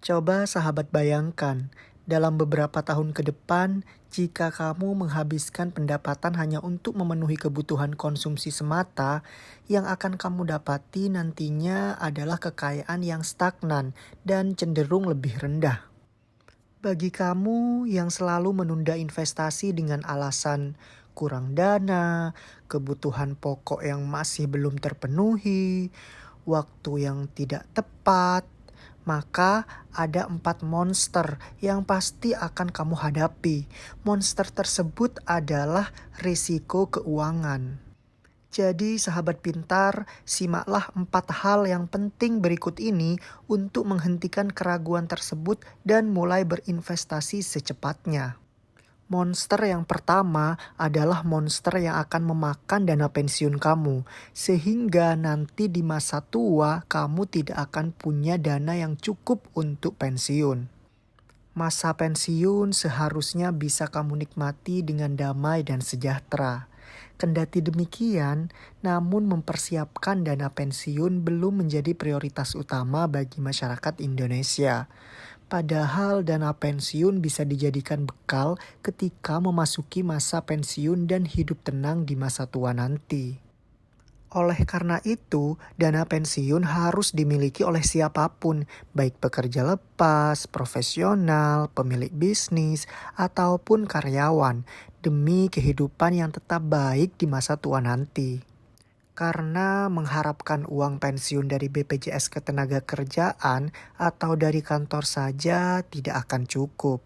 Coba sahabat bayangkan, dalam beberapa tahun ke depan, jika kamu menghabiskan pendapatan hanya untuk memenuhi kebutuhan konsumsi semata, yang akan kamu dapati nantinya adalah kekayaan yang stagnan dan cenderung lebih rendah. Bagi kamu yang selalu menunda investasi dengan alasan kurang dana, kebutuhan pokok yang masih belum terpenuhi, waktu yang tidak tepat, maka ada 4 monster yang pasti akan kamu hadapi. Monster tersebut adalah risiko keuangan. Jadi sahabat pintar, simaklah 4 hal yang penting berikut ini untuk menghentikan keraguan tersebut dan mulai berinvestasi secepatnya. Monster yang pertama adalah monster yang akan memakan dana pensiun kamu, sehingga nanti di masa tua kamu tidak akan punya dana yang cukup untuk pensiun. Masa pensiun seharusnya bisa kamu nikmati dengan damai dan sejahtera. Kendati demikian, namun mempersiapkan dana pensiun belum menjadi prioritas utama bagi masyarakat Indonesia. Padahal dana pensiun bisa dijadikan bekal ketika memasuki masa pensiun dan hidup tenang di masa tua nanti. Oleh karena itu, dana pensiun harus dimiliki oleh siapapun, baik pekerja lepas, profesional, pemilik bisnis, ataupun karyawan, demi kehidupan yang tetap baik di masa tua nanti. Karena mengharapkan uang pensiun dari BPJS Ketenagakerjaan atau dari kantor saja tidak akan cukup.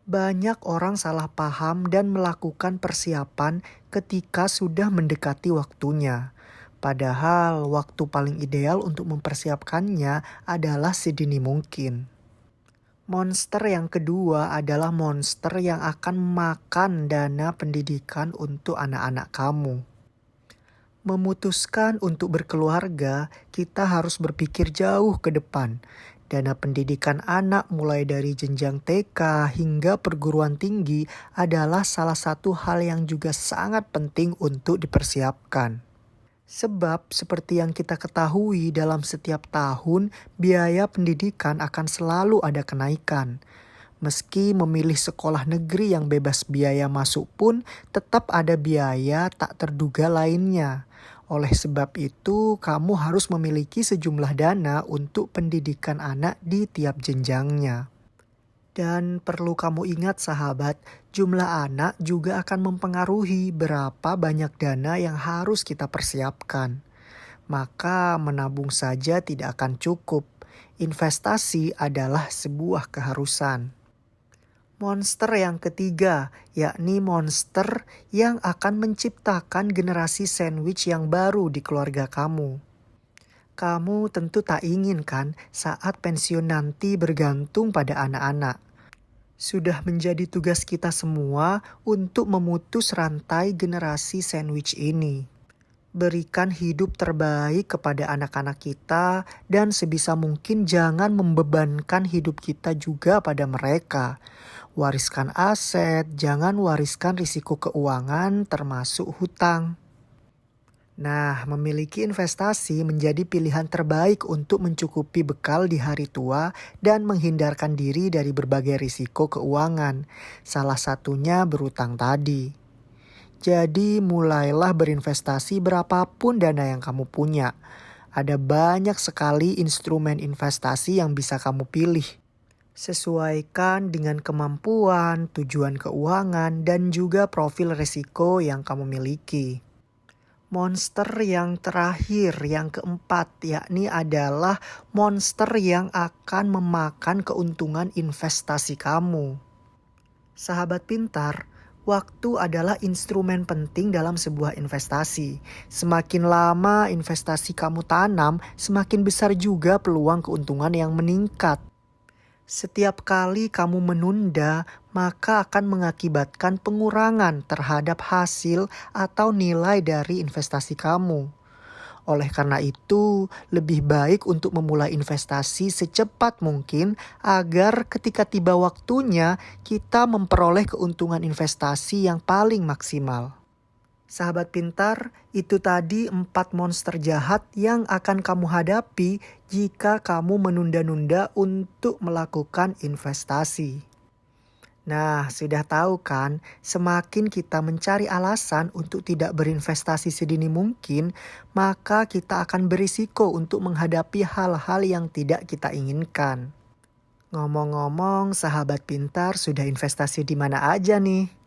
Banyak orang salah paham dan melakukan persiapan ketika sudah mendekati waktunya. Padahal waktu paling ideal untuk mempersiapkannya adalah sedini mungkin. Monster yang kedua adalah monster yang akan makan dana pendidikan untuk anak-anak kamu. Memutuskan untuk berkeluarga, kita harus berpikir jauh ke depan. Dana pendidikan anak mulai dari jenjang TK hingga perguruan tinggi adalah salah satu hal yang juga sangat penting untuk dipersiapkan. Sebab seperti yang kita ketahui dalam setiap tahun, biaya pendidikan akan selalu ada kenaikan. Meski memilih sekolah negeri yang bebas biaya masuk pun, tetap ada biaya tak terduga lainnya. Oleh sebab itu, kamu harus memiliki sejumlah dana untuk pendidikan anak di tiap jenjangnya. Dan perlu kamu ingat sahabat, jumlah anak juga akan mempengaruhi berapa banyak dana yang harus kita persiapkan. Maka menabung saja tidak akan cukup. Investasi adalah sebuah keharusan. Monster yang ketiga, yakni monster yang akan menciptakan generasi sandwich yang baru di keluarga kamu. Kamu tentu tak ingin kan saat pensiun nanti bergantung pada anak-anak. Sudah menjadi tugas kita semua untuk memutus rantai generasi sandwich ini. Berikan hidup terbaik kepada anak-anak kita dan sebisa mungkin jangan membebankan hidup kita juga pada mereka. Wariskan aset, jangan wariskan risiko keuangan termasuk hutang. Nah, memiliki investasi menjadi pilihan terbaik untuk mencukupi bekal di hari tua dan menghindarkan diri dari berbagai risiko keuangan. Salah satunya berutang tadi. Jadi mulailah berinvestasi berapapun dana yang kamu punya. Ada banyak sekali instrumen investasi yang bisa kamu pilih. Sesuaikan dengan kemampuan, tujuan keuangan, dan juga profil risiko yang kamu miliki. Monster yang terakhir, yang keempat, yakni adalah monster yang akan memakan keuntungan investasi kamu. Sahabat pintar, waktu adalah instrumen penting dalam sebuah investasi. Semakin lama investasi kamu tanam, semakin besar juga peluang keuntungan yang meningkat. Setiap kali kamu menunda, maka akan mengakibatkan pengurangan terhadap hasil atau nilai dari investasi kamu. Oleh karena itu, lebih baik untuk memulai investasi secepat mungkin agar ketika tiba waktunya kita memperoleh keuntungan investasi yang paling maksimal. Sahabat pintar, itu tadi 4 monster jahat yang akan kamu hadapi jika kamu menunda-nunda untuk melakukan investasi. Nah, sudah tahu kan, semakin kita mencari alasan untuk tidak berinvestasi sedini mungkin, maka kita akan berisiko untuk menghadapi hal-hal yang tidak kita inginkan. Ngomong-ngomong, sahabat pintar sudah investasi di mana aja nih?